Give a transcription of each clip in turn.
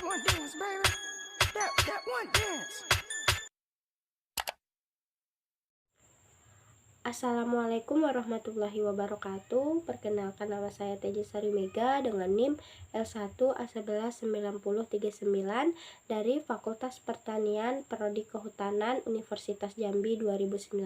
one dance, baby. That one dance. Assalamualaikum warahmatullahi wabarakatuh. Perkenalkan, nama saya Teja Sari Mega dengan NIM L1A119039 dari Fakultas Pertanian Prodi Kehutanan Universitas Jambi 2019.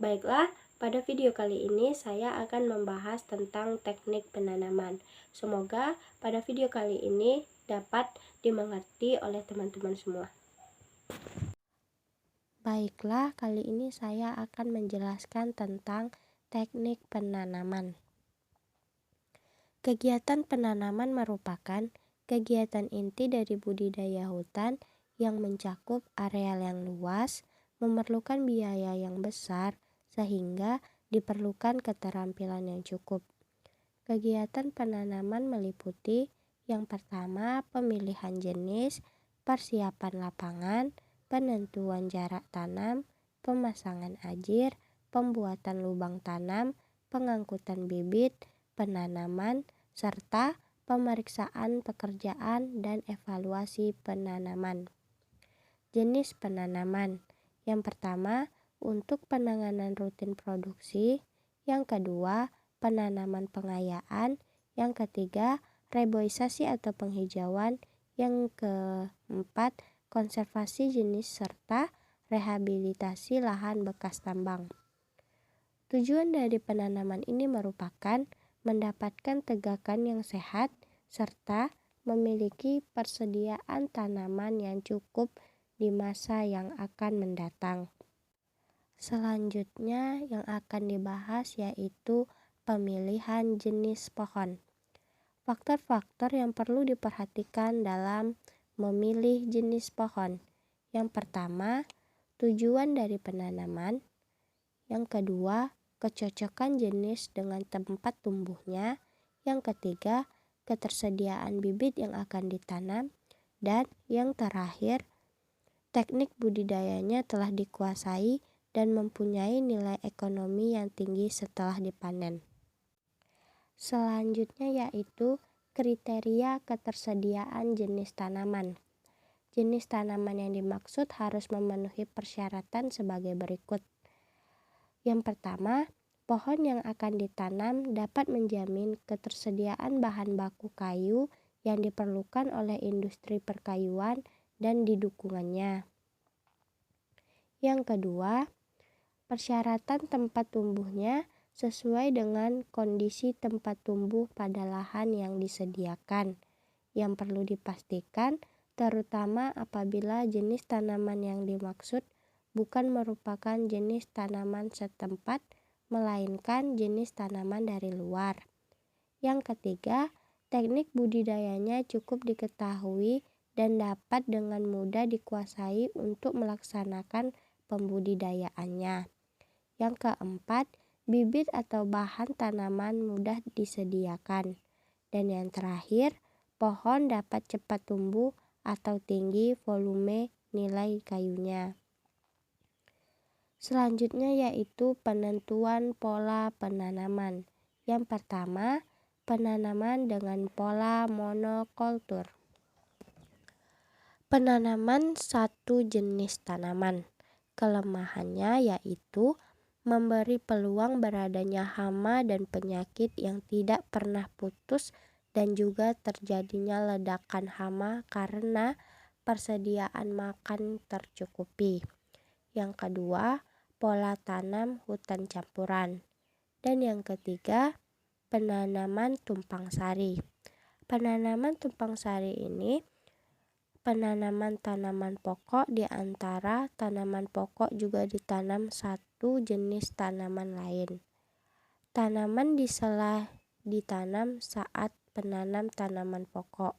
Baiklah, pada video kali ini saya akan membahas tentang teknik penanaman. Semoga pada video kali ini dapat dimengerti oleh teman-teman semua. Baiklah, kali ini saya akan menjelaskan tentang teknik penanaman. Kegiatan penanaman merupakan kegiatan inti dari budidaya hutan yang mencakup areal yang luas, memerlukan biaya yang besar, sehingga diperlukan keterampilan yang cukup. Kegiatan penanaman meliputi yang pertama, pemilihan jenis, persiapan lapangan, penentuan jarak tanam, pemasangan ajir, pembuatan lubang tanam, pengangkutan bibit, penanaman, serta pemeriksaan pekerjaan dan evaluasi penanaman. Jenis penanaman. Yang pertama, untuk penanganan rutin produksi. Yang kedua, penanaman pengayaan. Yang ketiga, reboisasi atau penghijauan. Yang keempat, konservasi jenis serta rehabilitasi lahan bekas tambang. Tujuan dari penanaman ini merupakan mendapatkan tegakan yang sehat serta memiliki persediaan tanaman yang cukup di masa yang akan mendatang. Selanjutnya yang akan dibahas yaitu pemilihan jenis pohon. Faktor-faktor yang perlu diperhatikan dalam memilih jenis pohon. Yang pertama, tujuan dari penanaman. Yang kedua, kecocokan jenis dengan tempat tumbuhnya. Yang ketiga, ketersediaan bibit yang akan ditanam. Dan yang terakhir, teknik budidayanya telah dikuasai dan mempunyai nilai ekonomi yang tinggi setelah dipanen. Selanjutnya yaitu kriteria ketersediaan jenis tanaman. Jenis tanaman yang dimaksud harus memenuhi persyaratan sebagai berikut. Yang pertama, pohon yang akan ditanam dapat menjamin ketersediaan bahan baku kayu yang diperlukan oleh industri perkayuan dan didukungannya. Yang kedua, persyaratan tempat tumbuhnya sesuai dengan kondisi tempat tumbuh pada lahan yang disediakan. Yang perlu dipastikan, terutama apabila jenis tanaman yang dimaksud bukan merupakan jenis tanaman setempat, melainkan jenis tanaman dari luar. Yang ketiga, teknik budidayanya cukup diketahui dan dapat dengan mudah dikuasai untuk melaksanakan pembudidayaannya. Yang keempat, bibit atau bahan tanaman mudah disediakan. Dan yang terakhir, pohon dapat cepat tumbuh atau tinggi volume nilai kayunya. Selanjutnya yaitu penentuan pola penanaman. Yang pertama, penanaman dengan pola monokultur. Penanaman satu jenis tanaman. Kelemahannya yaitu memberi peluang beradanya hama dan penyakit yang tidak pernah putus dan juga terjadinya ledakan hama karena persediaan makan tercukupi. Yang kedua, pola tanam hutan campuran. Dan yang ketiga, penanaman tumpang sari. Penanaman tumpang sari ini penanaman tanaman pokok di antara tanaman pokok juga ditanam satu jenis tanaman lain. Tanaman disela ditanam saat penanam tanaman pokok.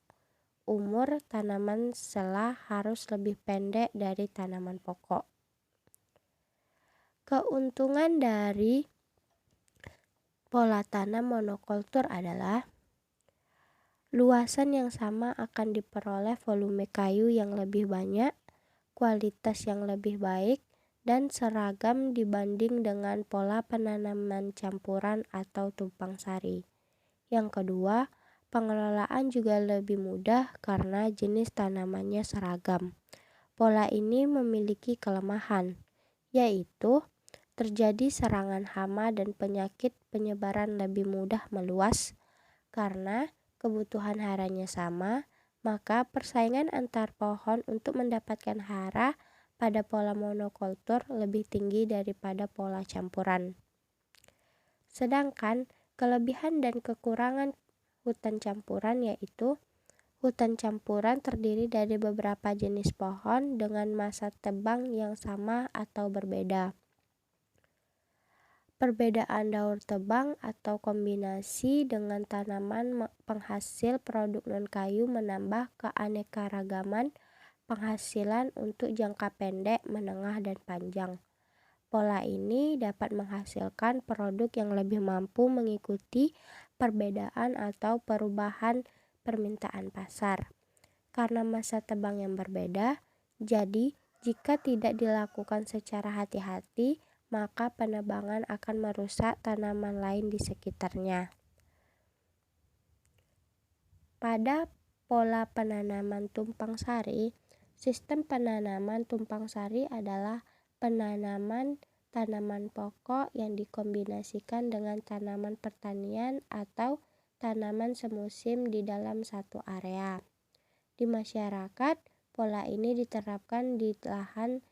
Umur tanaman sela harus lebih pendek dari tanaman pokok. Keuntungan dari pola tanam monokultur adalah luasan yang sama akan diperoleh volume kayu yang lebih banyak, kualitas yang lebih baik, dan seragam dibanding dengan pola penanaman campuran atau tumpang sari. Yang kedua, Pengelolaan juga lebih mudah karena jenis tanamannya seragam. Pola ini memiliki kelemahan, yaitu terjadi serangan hama dan penyakit penyebaran lebih mudah meluas. Karena kebutuhan haranya sama, maka persaingan antar pohon untuk mendapatkan hara pada pola monokultur lebih tinggi daripada pola campuran. Sedangkan kelebihan dan kekurangan hutan campuran yaitu hutan campuran terdiri dari beberapa jenis pohon dengan masa tebang yang sama atau berbeda. Perbedaan daur tebang atau kombinasi dengan tanaman penghasil produk non-kayu menambah keanekaragaman penghasilan untuk jangka pendek, menengah, dan panjang. Pola ini dapat menghasilkan produk yang lebih mampu mengikuti perbedaan atau perubahan permintaan pasar. Karena masa tebang yang berbeda, jadi jika tidak dilakukan secara hati-hati, maka penebangan akan merusak tanaman lain di sekitarnya. Pada pola penanaman tumpang sari, sistem penanaman tumpang sari adalah penanaman tanaman pokok yang dikombinasikan dengan tanaman pertanian atau tanaman semusim di dalam satu area. Di masyarakat, pola ini diterapkan di lahan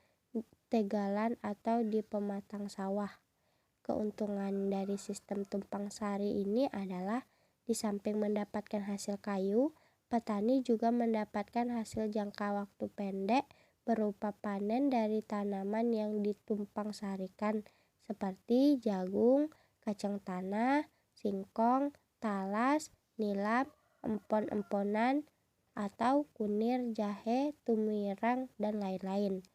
tegalan atau di pematang sawah. Keuntungan dari sistem tumpang sari ini adalah di samping mendapatkan hasil kayu, petani juga mendapatkan hasil jangka waktu pendek berupa panen dari tanaman yang ditumpang sarikan seperti jagung, kacang tanah, singkong, talas, nilam, empon-emponan, atau kunir, jahe, tumirang, dan lain-lain.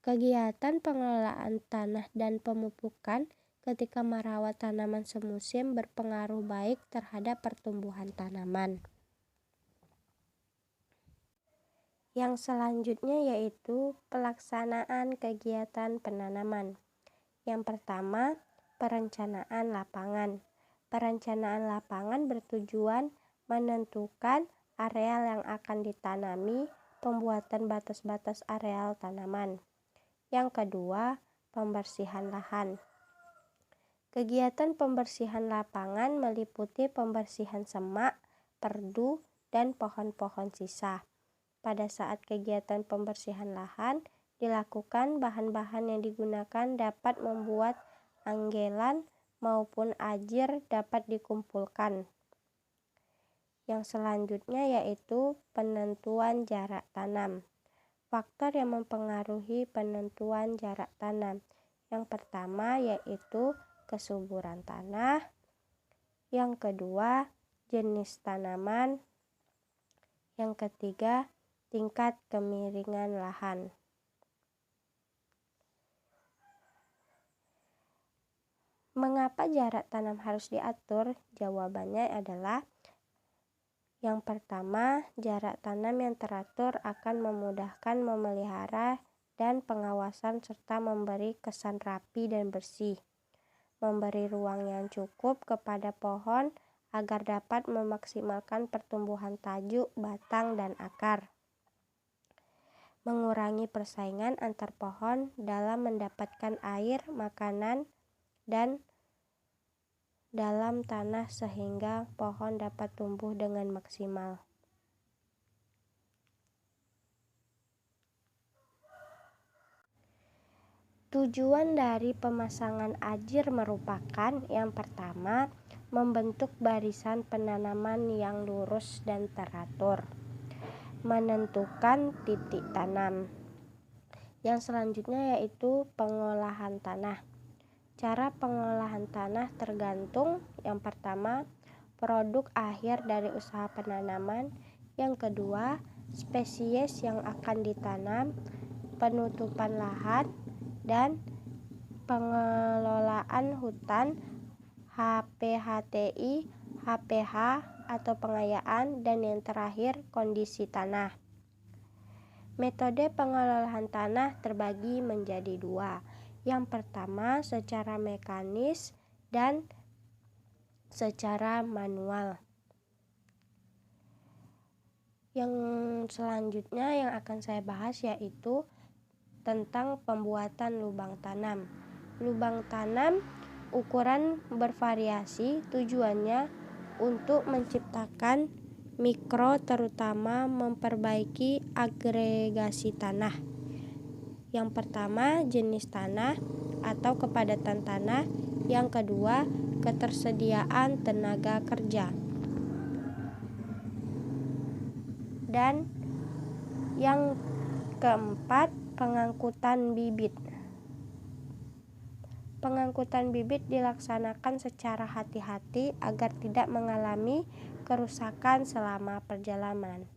Kegiatan pengelolaan tanah dan pemupukan ketika merawat tanaman semusim berpengaruh baik terhadap pertumbuhan tanaman. Yang selanjutnya yaitu pelaksanaan kegiatan penanaman. Yang pertama, perencanaan lapangan. Perencanaan lapangan bertujuan menentukan areal yang akan ditanami, pembuatan batas-batas areal tanaman. Yang kedua, pembersihan lahan. Kegiatan pembersihan lapangan meliputi pembersihan semak, perdu, dan pohon-pohon sisa. Pada saat kegiatan pembersihan lahan dilakukan, bahan-bahan yang digunakan dapat membuat anggelan maupun ajir dapat dikumpulkan. Yang selanjutnya yaitu penentuan jarak tanam. Faktor yang mempengaruhi penentuan jarak tanam. Yang pertama yaitu kesuburan tanah. Yang kedua, jenis tanaman. Yang ketiga, tingkat kemiringan lahan. Mengapa jarak tanam harus diatur? Jawabannya adalah yang pertama, jarak tanam yang teratur akan memudahkan memelihara dan pengawasan serta memberi kesan rapi dan bersih. Memberi ruang yang cukup kepada pohon agar dapat memaksimalkan pertumbuhan tajuk, batang, dan akar. Mengurangi persaingan antar pohon dalam mendapatkan air, makanan, dan dalam tanah sehingga pohon dapat tumbuh dengan maksimal. Tujuan dari pemasangan ajir merupakan yang pertama, membentuk barisan penanaman yang lurus dan teratur. Menentukan titik tanam. Yang selanjutnya yaitu pengolahan tanah. Cara pengolahan tanah tergantung yang pertama, produk akhir dari usaha penanaman. Yang kedua, spesies yang akan ditanam, penutupan lahan, dan pengelolaan hutan, HPHTI, HPH atau pengayaan, dan yang terakhir kondisi tanah. Metode pengelolaan tanah terbagi menjadi dua. Yang pertama secara mekanis dan secara manual. Yang selanjutnya yang akan saya bahas yaitu tentang pembuatan lubang tanam. Lubang tanam ukuran bervariasi, tujuannya untuk menciptakan mikro, terutama memperbaiki agregasi tanah. Yang pertama, jenis tanah atau kepadatan tanah. Yang kedua, ketersediaan tenaga kerja. Dan yang keempat, pengangkutan bibit. Pengangkutan bibit dilaksanakan secara hati-hati agar tidak mengalami kerusakan selama perjalanan.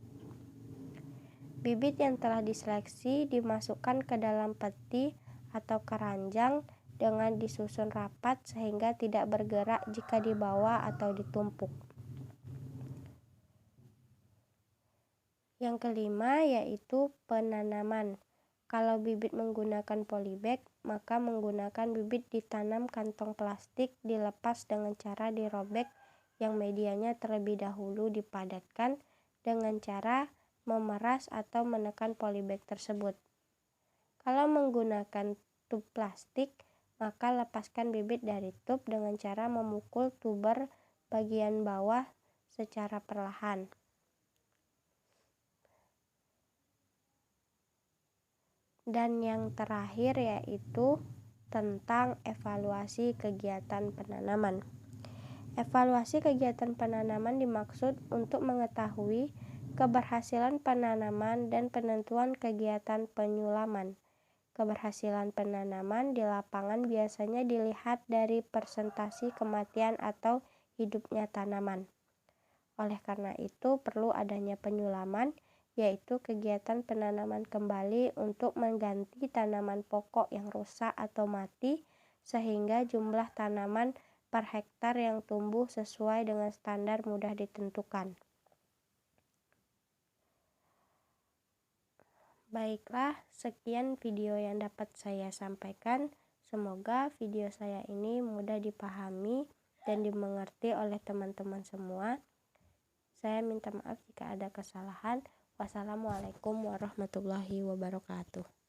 Bibit yang telah diseleksi dimasukkan ke dalam peti atau keranjang dengan disusun rapat sehingga tidak bergerak jika dibawa atau ditumpuk. Yang kelima yaitu penanaman. Kalau bibit menggunakan polybag, maka menggunakan bibit ditanam kantong plastik dilepas dengan cara dirobek yang medianya terlebih dahulu dipadatkan dengan cara memeras atau menekan polybag tersebut. Kalau menggunakan tub plastik, maka lepaskan bibit dari tub dengan cara memukul tuber bagian bawah secara perlahan. Dan yang terakhir yaitu tentang evaluasi kegiatan penanaman. Evaluasi kegiatan penanaman dimaksud untuk mengetahui keberhasilan penanaman dan penentuan kegiatan penyulaman. Keberhasilan penanaman di lapangan biasanya dilihat dari persentase kematian atau hidupnya tanaman. Oleh karena itu, perlu adanya penyulaman, yaitu kegiatan penanaman kembali untuk mengganti tanaman pokok yang rusak atau mati, sehingga jumlah tanaman per hektar yang tumbuh sesuai dengan standar mudah ditentukan. Baiklah, sekian video yang dapat saya sampaikan. Semoga video saya ini mudah dipahami dan dimengerti oleh teman-teman semua. Saya minta maaf jika ada kesalahan. Wassalamualaikum warahmatullahi wabarakatuh.